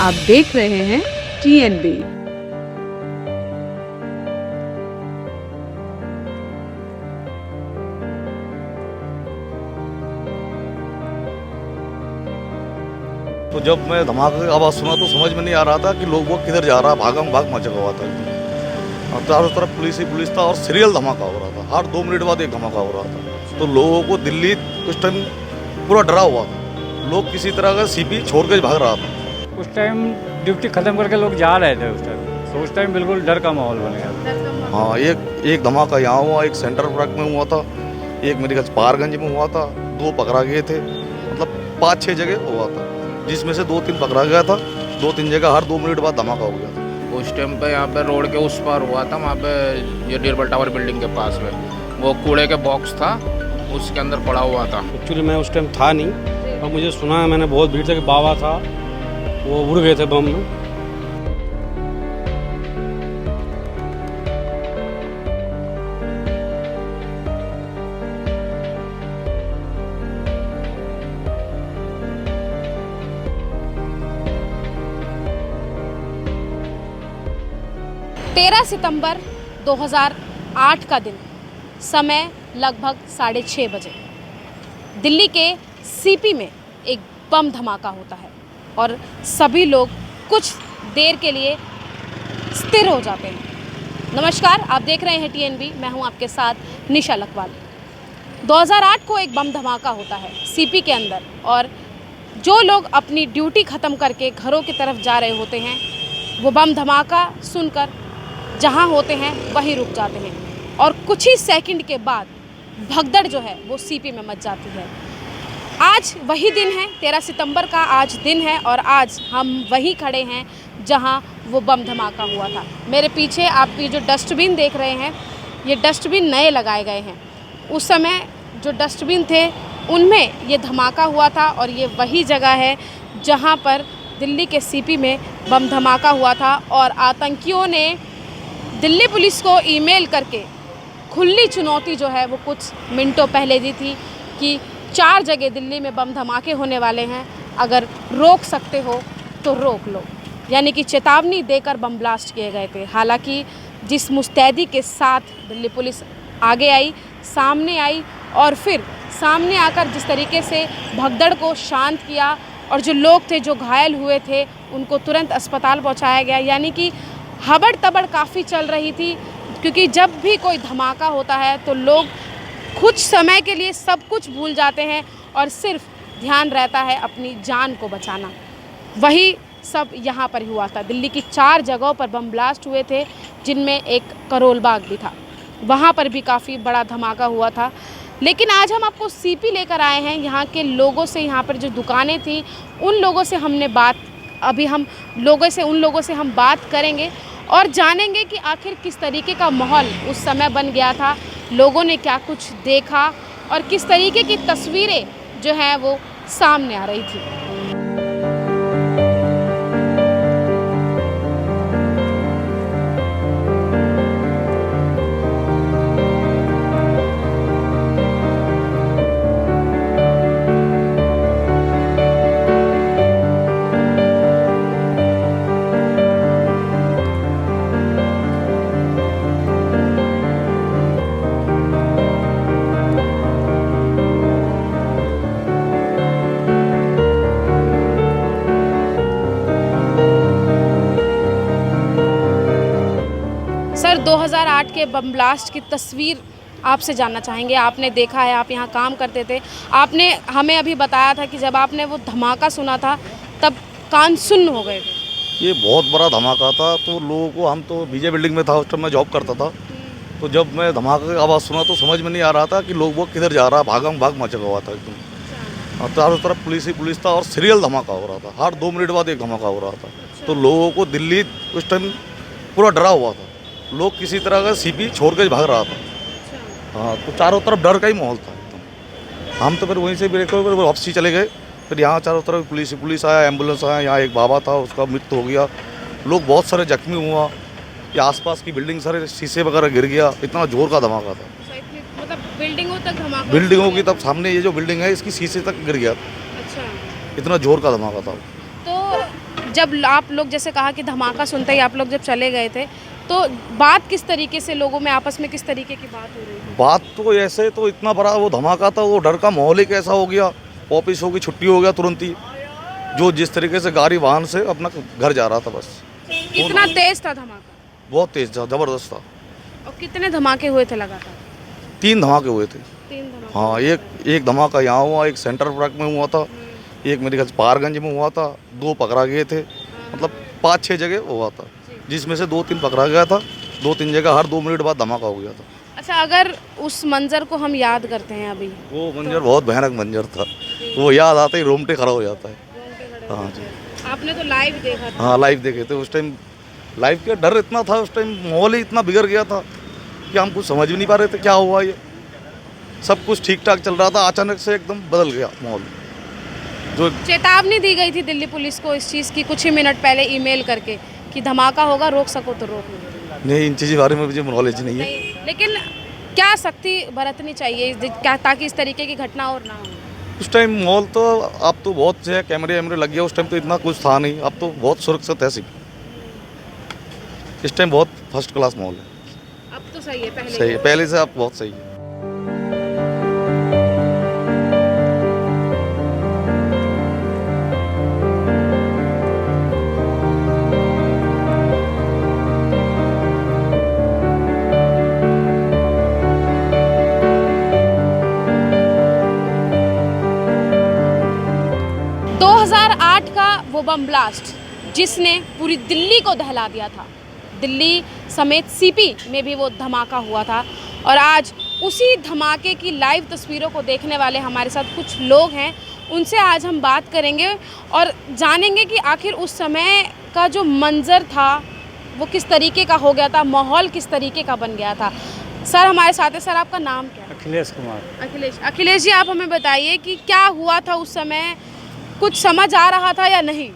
आप देख रहे हैं TNB। तो जब मैं धमाके की आवाज़ सुना तो समझ में नहीं आ रहा था कि लोग वो किधर जा रहा है, भागम भाग मचा हुआ था। और चारों तरफ पुलिस ही पुलिस था और सीरियल धमाका हो रहा था, हर 2 मिनट बाद एक धमाका हो रहा था। तो लोगों को दिल्ली उस टाइम पूरा डरा हुआ था, लोग किसी तरह का सीपी छोड़ के भाग रहा था। उस टाइम ड्यूटी खत्म करके लोग जा रहे थे उस टाइम, तो उस टाइम बिल्कुल डर का माहौल बन गया। हाँ, एक धमाका यहाँ हुआ, एक सेंटर पार्क में हुआ था, एक मेरे ख्याल पारगंज में हुआ था, 2 पकड़ा गए थे, मतलब 5-6 जगह हुआ था, जिसमें से 2-3 पकड़ा गया था। 2-3 जगह हर 2 मिनट बाद धमाका हो गया था। उस टाइम पे यहाँ पे रोड के उस पार हुआ था, वहाँ पे ये डियरबल टावर बिल्डिंग के पास में वो कूड़े के बॉक्स था, उसके अंदर पड़ा हुआ था। एक्चुअली मैं उस टाइम था नहीं, और मुझे सुना है, मैंने बहुत भीड़ से कि बाबा था, वो उड़ गए थे बम में। सितंबर 2008 का दिन, समय लगभग 6:30 बजे, दिल्ली के सीपी में एक बम धमाका होता है और सभी लोग कुछ देर के लिए स्थिर हो जाते हैं। नमस्कार, आप देख रहे हैं TNB, मैं हूं आपके साथ निशा लखवाल। 2008 को एक बम धमाका होता है सीपी के अंदर, और जो लोग अपनी ड्यूटी ख़त्म करके घरों की तरफ जा रहे होते हैं, वो बम धमाका सुनकर जहाँ होते हैं वहीं रुक जाते हैं, और कुछ ही सेकंड के बाद भगदड़ जो है वो सीपी में मच जाती है। आज वही दिन है, 13 सितंबर का आज दिन है, और आज हम वहीं खड़े हैं जहाँ वो बम धमाका हुआ था। मेरे पीछे आप ये जो डस्टबिन देख रहे हैं, ये डस्टबिन नए लगाए गए हैं। उस समय जो डस्टबिन थे उनमें ये धमाका हुआ था, और ये वही जगह है जहाँ पर दिल्ली के सीपी में बम धमाका हुआ था। और आतंकियों ने दिल्ली पुलिस को ईमेल करके खुली चुनौती जो है वो कुछ मिनटों पहले दी थी कि 4 जगह दिल्ली में बम धमाके होने वाले हैं, अगर रोक सकते हो तो रोक लो, यानी कि चेतावनी देकर बम ब्लास्ट किए गए थे। हालांकि जिस मुस्तैदी के साथ दिल्ली पुलिस आगे आई, सामने आई, और फिर सामने आकर जिस तरीके से भगदड़ को शांत किया, और जो लोग थे जो घायल हुए थे उनको तुरंत अस्पताल पहुँचाया गया। यानी कि हबड़ तबड़ काफ़ी चल रही थी, क्योंकि जब भी कोई धमाका होता है तो लोग कुछ समय के लिए सब कुछ भूल जाते हैं और सिर्फ ध्यान रहता है अपनी जान को बचाना। वही सब यहाँ पर हुआ था। दिल्ली की 4 जगहों पर बम ब्लास्ट हुए थे, जिनमें एक करोल बाग भी था, वहाँ पर भी काफ़ी बड़ा धमाका हुआ था। लेकिन आज हम आपको सीपी लेकर आए हैं, यहाँ के लोगों से, यहाँ पर जो दुकानें थी उन लोगों से हमने उन लोगों से हम बात करेंगे और जानेंगे कि आखिर किस तरीके का माहौल उस समय बन गया था, लोगों ने क्या कुछ देखा और किस तरीके की तस्वीरें जो हैं वो सामने आ रही थी। सर, 2008 के बम ब्लास्ट की तस्वीर आपसे जानना चाहेंगे। आपने देखा है, आप यहाँ काम करते थे, आपने हमें अभी बताया था कि जब आपने वो धमाका सुना था तब कान सुन्न हो गए थे। ये बहुत बड़ा धमाका था, तो लोगों को, हम तो विजय बिल्डिंग में था उस टाइम, मैं जॉब करता था, तो जब मैं धमाके की आवाज़ सुना तो समझ में नहीं आ रहा था कि लोग वो किधर जा रहा है, भागम भाग मचा हुआ था एकदम। और चारों तरफ पुलिस ही पुलिस था और सीरियल धमाका हो रहा था, हर 2 मिनट बाद एक धमाका हो रहा था। तो लोगों को दिल्ली उस टाइम पूरा डरा हुआ था, लोग किसी तरह का सीपी छोड़ के भाग रहा था। हाँ, तो चारों तरफ डर का ही माहौल था एकदम। हम तो फिर वहीं से ब्रेक होकर वापसी चले गए। फिर यहाँ चारों तरफ पुलिस आया, एम्बुलेंस आया, यहाँ एक बाबा था उसका मृत्यु हो गया, लोग बहुत सारे जख्मी हुआ, ये आसपास की बिल्डिंग सारे शीशे वगैरह गिर गया, इतना जोर का धमाका था। मतलब बिल्डिंगों तक धमाका? बिल्डिंगों की तब सामने ये जो बिल्डिंग है इसकी शीशे तक गिर गया। अच्छा, इतना जोर का धमाका था। तो जब आप लोग जैसे कहा कि धमाका सुनते ही आप लोग जब चले गए थे, तो बात किस तरीके से लोगों में आपस में किस तरीके की बात हो रही थी? बात तो ऐसे तो इतना बड़ा वो धमाका था, वो डर का माहौल ही कैसा हो गया। ऑफिसों की छुट्टी हो गया तुरंत ही, जो जिस तरीके से गाड़ी वाहन से अपना घर जा रहा था बस। कितना तेज था धमाका? बहुत तेज था, ज़बरदस्त था। और कितने धमाके हुए थे लगातार? 3 धमाके हुए थे। 3 धमाके। हाँ, एक धमाका यहाँ हुआ, एक सेंटर पार्क में हुआ था, एक मेरे ख्याल से पारगंज में हुआ था, 2 पकड़ा गए थे। मतलब 5-6 जगह हुआ था, जिसमें से 2-3 पकड़ा गया था। 2-3 जगह हर 2 मिनट बाद धमाका हो गया था। अच्छा, अगर उस मंजर को हम याद करते हैं अभी, वो मंजर बहुत भयानक मंजर था, वो याद आता ही रोमटे खड़ा हो जाता है। हाँ जी, आपने तो लाइव देखा था। हाँ लाइव देखे थे उस टाइम। लाइव का डर इतना था उस टाइम, माहौल ही इतना बिगड़ गया था कि हम कुछ समझ भी नहीं पा रहे थे क्या हुआ। ये सब कुछ ठीक ठाक चल रहा था, अचानक से एकदम बदल गया माहौल। जो चेतावनी दी गई थी दिल्ली पुलिस को इस चीज़ की कुछ ही मिनट पहले ईमेल करके कि धमाका होगा, रोक सको तो रोक लो। नहीं, इन चीज़ों के बारे में मुझे नॉलेज नहीं है। नहीं, लेकिन क्या सख्ती बरतनी चाहिए क्या ताकि इस तरीके की घटना और ना हो? उस टाइम माहौल तो अब तो बहुत से कैमरे वैमरे लग गया, उस टाइम तो इतना कुछ था नहीं। अब तो बहुत सुरक्षित है सिर्फ, इस टाइम बहुत फर्स्ट क्लास माहौल है। अब तो सही है, पहले सही है, पहले से अब बहुत सही है। वो बम ब्लास्ट जिसने पूरी दिल्ली को दहला दिया था, दिल्ली समेत सीपी में भी वो धमाका हुआ था। और आज उसी धमाके की लाइव तस्वीरों को देखने वाले हमारे साथ कुछ लोग हैं, उनसे आज हम बात करेंगे और जानेंगे कि आखिर उस समय का जो मंजर था वो किस तरीके का हो गया था, माहौल किस तरीके का बन गया था। सर हमारे साथ है, सर आपका नाम क्या है? अखिलेश कुमार। अखिलेश जी, आप हमें बताइए कि क्या हुआ था उस समय, कुछ समझ आ रहा था या नहीं?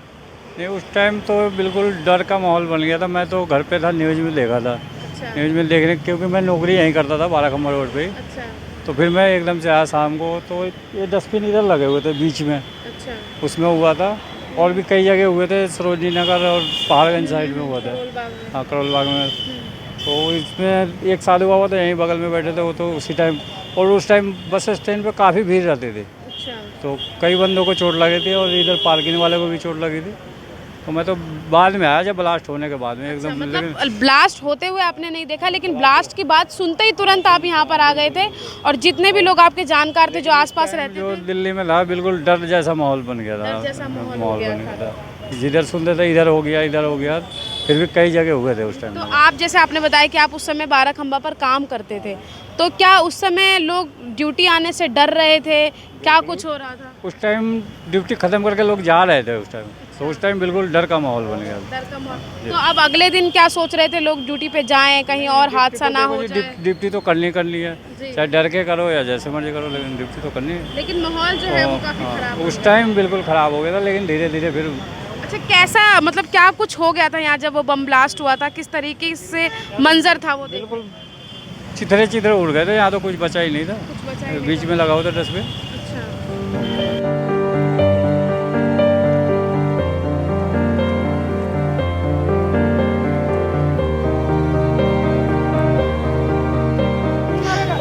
नहीं, उस टाइम तो बिल्कुल डर का माहौल बन गया था। मैं तो घर पे था, न्यूज़ में देखा था। अच्छा। न्यूज़ में देखने, क्योंकि मैं नौकरी यहीं करता था 12 खम्बर रोड पे। अच्छा। तो फिर मैं एकदम से आया शाम को, तो ये डस्टबिन इधर लगे हुए थे बीच में। अच्छा। उसमें हुआ था, और भी कई जगह हुए थे, सरोजनी नगर और पहाड़गंज साइड में हुआ था। हाँ, करोल बाग में। तो इसमें एक साधु बाबा तो यहीं बगल में बैठे थे, वो तो उसी टाइम, और उस टाइम बस स्टैंड पे काफ़ी भीड़ रहते थे। तो कई बंदों को चोट लगी थी, और इधर पार्किंग वाले को भी चोट लगी थी। तो मैं तो बाद में आया, जब ब्लास्ट होने के बाद में एकदम। मतलब ब्लास्ट होते हुए आपने नहीं देखा, लेकिन ब्लास्ट की बात सुनते ही तुरंत आप यहाँ पर आ गए थे, और जितने भी लोग आपके जानकार थे जो आसपास रहते जो थे, दिल्ली में था, बिल्कुल डर जैसा माहौल बन गया था। डर जैसा माहौल बन गया था। जिधर सुनते थे इधर हो गया, इधर हो गया। फिर भी कई जगह हुए थे उस टाइम। तो आप जैसे आपने बताया कि आप उस समय 12 खंबा पर काम करते थे, तो क्या उस समय लोग ड्यूटी आने से डर रहे थे, क्या कुछ हो रहा था? उस टाइम ड्यूटी खत्म करके लोग जा रहे थे उस टाइम, तो उस टाइम बिल्कुल डर का माहौल बन गया। डर का माहौल। तो अब अगले दिन क्या सोच रहे थे, लोग ड्यूटी पे जाएं, कहीं और हादसा ना हो जाए? ड्यूटी तो करनी है, चाहे डर के करो या जैसे मर्जी करो, लेकिन ड्यूटी तो करनी है। लेकिन माहौल जो है वो काफी खराब हो उस टाइम बिल्कुल ख़राब हो गया था, लेकिन धीरे धीरे फिर। अच्छा, कैसा मतलब क्या कुछ हो गया था यहाँ जब वो बम ब्लास्ट हुआ था, किस तरीके से मंजर था वो? बिल्कुल चिथरे चिथरे उड़ गए थे, यहाँ तो कुछ बचा ही नहीं था। कुछ बचा ही नहीं बीच में लगा हुआ था डस्टबिन। अच्छा।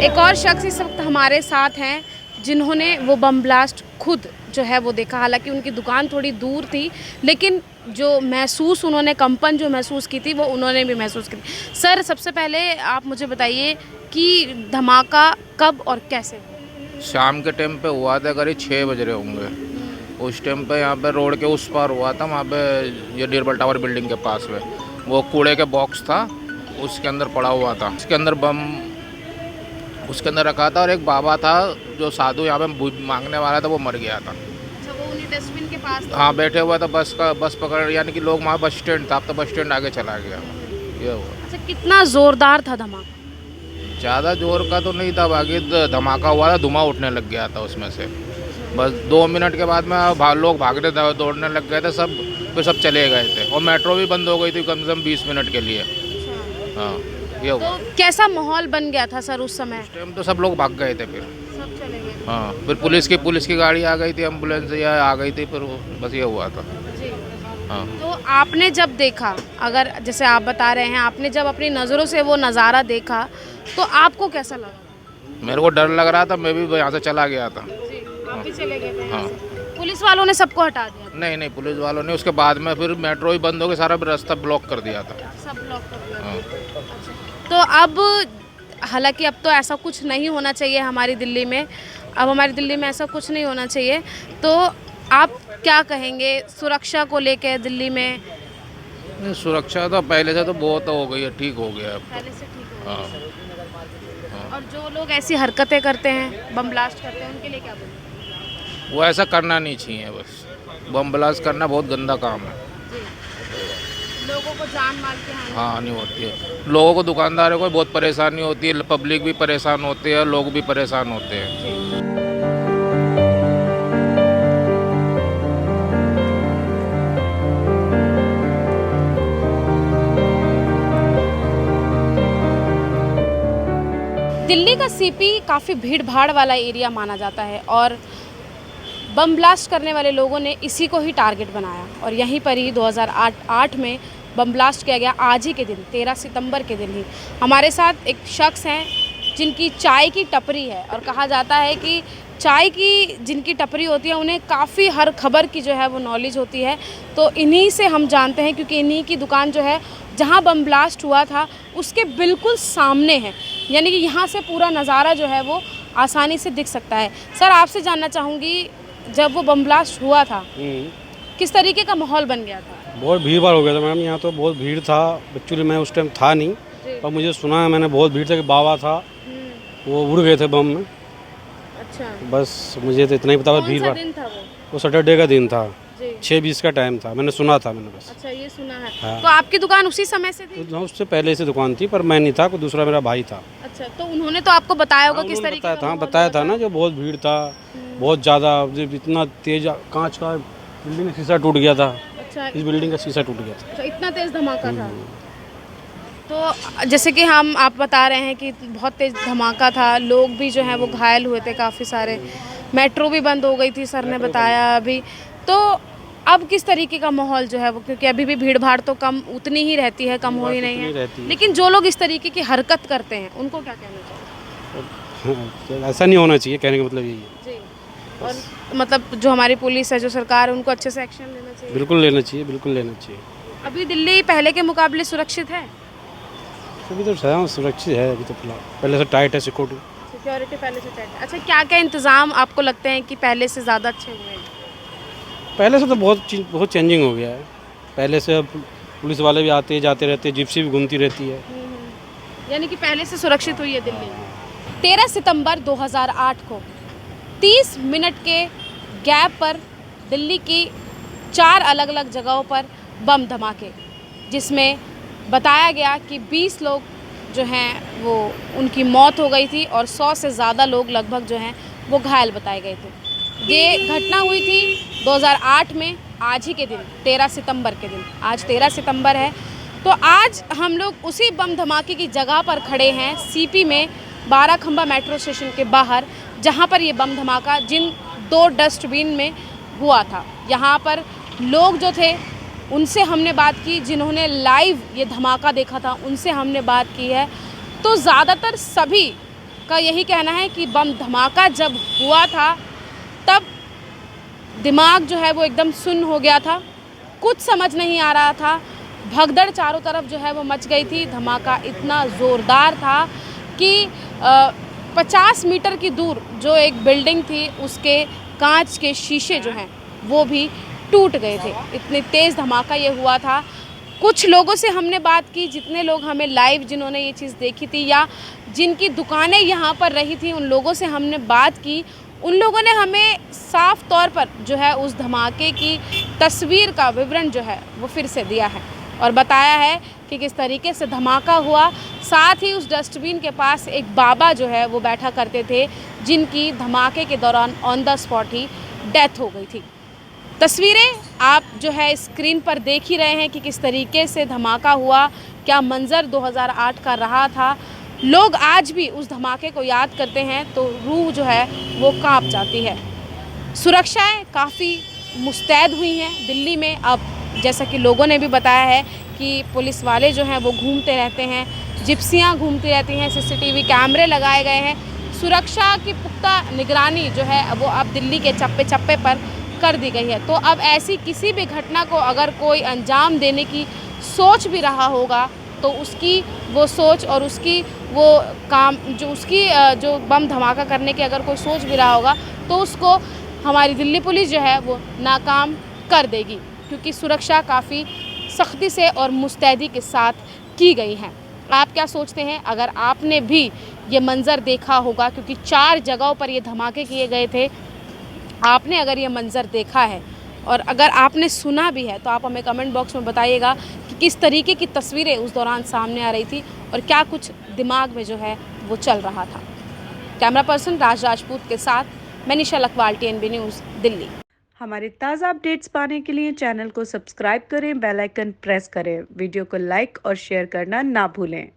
एक और शख्स इस वक्त हमारे साथ हैं जिन्होंने वो बम ब्लास्ट खुद जो है वो देखा। हालांकि उनकी दुकान थोड़ी दूर थी, लेकिन जो महसूस उन्होंने कंपन जो महसूस की थी वो उन्होंने भी महसूस की थी। सर सबसे पहले आप मुझे बताइए कि धमाका कब और कैसे हुआ? शाम के टाइम पे हुआ था, करीब 6 बज रहे होंगे। उस टाइम पे यहाँ पे रोड के उस पार हुआ था, वहाँ पे ये डिरबल टावर बिल्डिंग के पास में वो कूड़े के बॉक्स था, उसके अंदर पड़ा हुआ था। उसके अंदर बम उसके अंदर रखा था, और एक बाबा था जो साधु यहाँ पे मांगने वाला था, वो मर गया था। अच्छा, वो उन्हीं डस्टबिन के पास था? हाँ, बैठे हुआ था बस पकड़, यानी कि लोग वहाँ बस स्टैंड था, अब तो बस स्टैंड आगे चला गया। ये हुआ। अच्छा, कितना जोरदार था धमाका? ज़्यादा जोर का तो नहीं था, बाकी धमाका हुआ था, धुआं उठने लग गया था उसमें से। बस 2 मिनट के बाद में लोग भागने दौड़ने लग गए थे सब, फिर सब चले गए थे, और मेट्रो भी बंद हो गई थी कम से कम 20 मिनट के लिए। हाँ, ये हुआ। तो कैसा माहौल बन गया था सर उस समय? उस टाइम तो सब लोग भाग गए थे, फिर सब चले गए। हाँ, फिर पुलिस की गाड़ी आ गई थी, एम्बुलेंस या आ गई थी, फिर बस ये हुआ था। जी। हाँ। तो आपने जब देखा, अगर जैसे आप बता रहे हैं, आपने जब अपनी नज़रों से वो नज़ारा देखा तो आपको कैसा लगा? मेरे को डर लग रहा था, मैं भी यहाँ से चला गया था। आप भी चले गए थे यहाँ हाँ। से? पुलिस वालों ने सबको हटा दिया था? नहीं नहीं, पुलिस वालों ने उसके बाद में फिर मेट्रो ही बंद हो गई, सारा रास्ता ब्लॉक कर दिया था। सब ब्लॉक कर दिया हाँ। था। तो अब हालांकि अब तो ऐसा कुछ नहीं होना चाहिए हमारी दिल्ली में, अब हमारी दिल्ली में ऐसा कुछ नहीं होना चाहिए। तो आप क्या कहेंगे सुरक्षा को लेकर दिल्ली में? नहीं, सुरक्षा तो पहले से तो बहुत हो गई है, ठीक हो गया है अब पहले से ठीक तो। हो हाँ। गया। और जो लोग ऐसी हरकतें करते हैं, बम ब्लास्ट करते हैं, उनके लिए क्या बोलेंगे? वो ऐसा करना नहीं चाहिए, बस बम ब्लास्ट करना बहुत गंदा काम है। लोगों को जान माल के हानि। हाँ, नहीं होती है, लोगों को, दुकानदारों को बहुत परेशानी होती है, पब्लिक भी परेशान होती है, लोग भी परेशान होते हैं। दिल्ली का सीपी काफ़ी भीड़ भाड़ वाला एरिया माना जाता है और बम ब्लास्ट करने वाले लोगों ने इसी को ही टारगेट बनाया और यहीं पर ही 2008 में बम ब्लास्ट किया गया। आज ही के दिन 13 सितंबर के दिन ही हमारे साथ एक शख्स हैं जिनकी चाय की टपरी है और कहा जाता है कि चाय की जिनकी टपरी होती है उन्हें काफ़ी हर खबर की जो है वो नॉलेज होती है। तो इन्हीं से हम जानते हैं, क्योंकि इन्हीं की दुकान जो है जहां बम ब्लास्ट हुआ था उसके बिल्कुल सामने है, यानी कि यहाँ से पूरा नज़ारा जो है वो आसानी से दिख सकता है। सर, आपसे जानना चाहूँगी, जब वो बम ब्लास्ट हुआ था किस तरीके का माहौल बन गया था? बहुत भीड़ भाड़ हो गया था मैम, यहाँ तो बहुत भीड़ था। एक्चुअली मैं उस टाइम था नहीं, पर मुझे सुना है मैंने बहुत भीड़ था कि बाबा था वो उड़ गए थे बम में। अच्छा, बस मुझे तो इतना ही पता। भीड़ भाड़, दिन था वो सैटरडे का दिन था, जी। 6:20 का टाइम था, मैंने सुना था मैंने बस। अच्छा, ये सुना है। हाँ। तो आपकी दुकान उसी समय से थी? उससे पहले से दुकान थी, पर मैं नहीं था, कोई दूसरा मेरा भाई था। अच्छा, तो उन्होंने तो आपको बताया होगा किस तरीके बताया का था, माहौल बताया हुआ था ना, जो बहुत भीड़ था, बहुत ज़्यादा, इतना तेज कांच का बिल्डिंग का शीशा टूट गया था। अच्छा, इस बिल्डिंग का शीशा टूट गया था। अच्छा, इतना तेज धमाका था। तो जैसे कि आप बता रहे हैं कि बहुत तेज धमाका था, लोग भी जो हैं वो घायल हुए थे काफ़ी सारे, मेट्रो भी बंद हो गई थी, सर ने बताया अभी। तो अब किस तरीके का माहौल जो है वो, क्योंकि अभी भी भीड़ भाड़ तो कम उतनी ही रहती है, कम हो ही नहीं है, लेकिन जो लोग इस तरीके की हरकत करते हैं उनको क्या कहना चाहिए? ऐसा नहीं होना चाहिए, कहने का मतलब यही है। जी, और मतलब जो हमारी पुलिस है, जो सरकार है, उनको अच्छे से एक्शन लेना चाहिए। बिल्कुल लेना चाहिए, बिल्कुल लेना चाहिए। अभी दिल्ली पहले के मुकाबले सुरक्षित है? अभी तो सुरक्षित है, अभी तो फिलहाल पहले से टाइट है सिक्योरिटी पहले से टाइट है। अच्छा, क्या क्या इंतज़ाम आपको लगते हैं कि पहले से ज़्यादा अच्छे हुए हैं? पहले से तो बहुत चेंजिंग हो गया है। पहले से अब पुलिस वाले भी आते जाते रहते हैं, जिप्सी भी घूमती रहती है। यानी कि पहले से सुरक्षित हुई है दिल्ली। 13 सितंबर 2008 को 30 मिनट के गैप पर दिल्ली की 4 अलग अलग जगहों पर बम धमाके, जिसमें बताया गया कि 20 लोग जो हैं वो उनकी मौत हो गई थी और 100 से ज़्यादा लोग लगभग जो हैं वो घायल बताए गए थे। ये घटना हुई थी 2008 में, आज ही के दिन 13 सितंबर के दिन। आज 13 सितंबर है, तो आज हम लोग उसी बम धमाके की जगह पर खड़े हैं, सीपी में 12 खंबा मेट्रो स्टेशन के बाहर, जहां पर ये बम धमाका जिन 2 डस्टबिन में हुआ था। यहाँ पर लोग जो थे उनसे हमने बात की, जिन्होंने लाइव ये धमाका देखा था उनसे हमने बात की है। तो ज़्यादातर सभी का यही कहना है कि बम धमाका जब हुआ था तब दिमाग जो है वो एकदम सुन्न हो गया था, कुछ समझ नहीं आ रहा था, भगदड़ चारों तरफ जो है वो मच गई थी। धमाका इतना ज़ोरदार था कि 50 मीटर की दूर जो एक बिल्डिंग थी उसके कांच के शीशे जो हैं वो भी टूट गए थे। इतनी तेज़ धमाका ये हुआ था। कुछ लोगों से हमने बात की, जितने लोग हमें लाइव जिन्होंने ये चीज़ देखी थी या जिनकी दुकानें यहाँ पर रही थी, उन लोगों से हमने बात की। उन लोगों ने हमें साफ तौर पर जो है उस धमाके की तस्वीर का विवरण जो है वो फिर से दिया है और बताया है कि किस तरीके से धमाका हुआ। साथ ही उस डस्टबिन के पास एक बाबा जो है वो बैठा करते थे, जिनकी धमाके के दौरान on the spot he death हो गई थी। तस्वीरें आप जो है स्क्रीन पर देख ही रहे हैं कि किस तरीके से धमाका हुआ, क्या मंज़र 2008 का रहा था। लोग आज भी उस धमाके को याद करते हैं तो रूह जो है वो कांप जाती है। सुरक्षाएं काफ़ी मुस्तैद हुई हैं दिल्ली में। अब जैसा कि लोगों ने भी बताया है कि पुलिस वाले जो हैं वो घूमते रहते हैं, जिप्सियाँ घूमती रहती हैं, सीसीटीवी कैमरे लगाए गए हैं। सुरक्षा की पुख्ता निगरानी जो है वो अब दिल्ली के चप्पे चप्पे पर कर दी गई है। तो अब ऐसी किसी भी घटना को अगर कोई अंजाम देने की सोच भी रहा होगा तो उसकी वो सोच और उसकी वो काम जो उसकी जो बम धमाका करने की अगर कोई सोच भी रहा होगा तो उसको हमारी दिल्ली पुलिस जो है वो नाकाम कर देगी, क्योंकि सुरक्षा काफ़ी सख्ती से और मुस्तैदी के साथ की गई है। आप क्या सोचते हैं? अगर आपने भी ये मंज़र देखा होगा, क्योंकि 4 जगहों पर ये धमाके किए गए थे, आपने अगर ये मंज़र देखा है और अगर आपने सुना भी है तो आप हमें कमेंट बॉक्स में बताइएगा कि किस तरीके की तस्वीरें उस दौरान सामने आ रही थी और क्या कुछ दिमाग में जो है वो चल रहा था। कैमरा पर्सन राज राजपूत के साथ मैं निशा लखवाल, TNB न्यूज़, दिल्ली। हमारे ताज़ा अपडेट्स पाने के लिए चैनल को सब्सक्राइब करें, बेल आइकन प्रेस करें, वीडियो को लाइक और शेयर करना ना भूलें।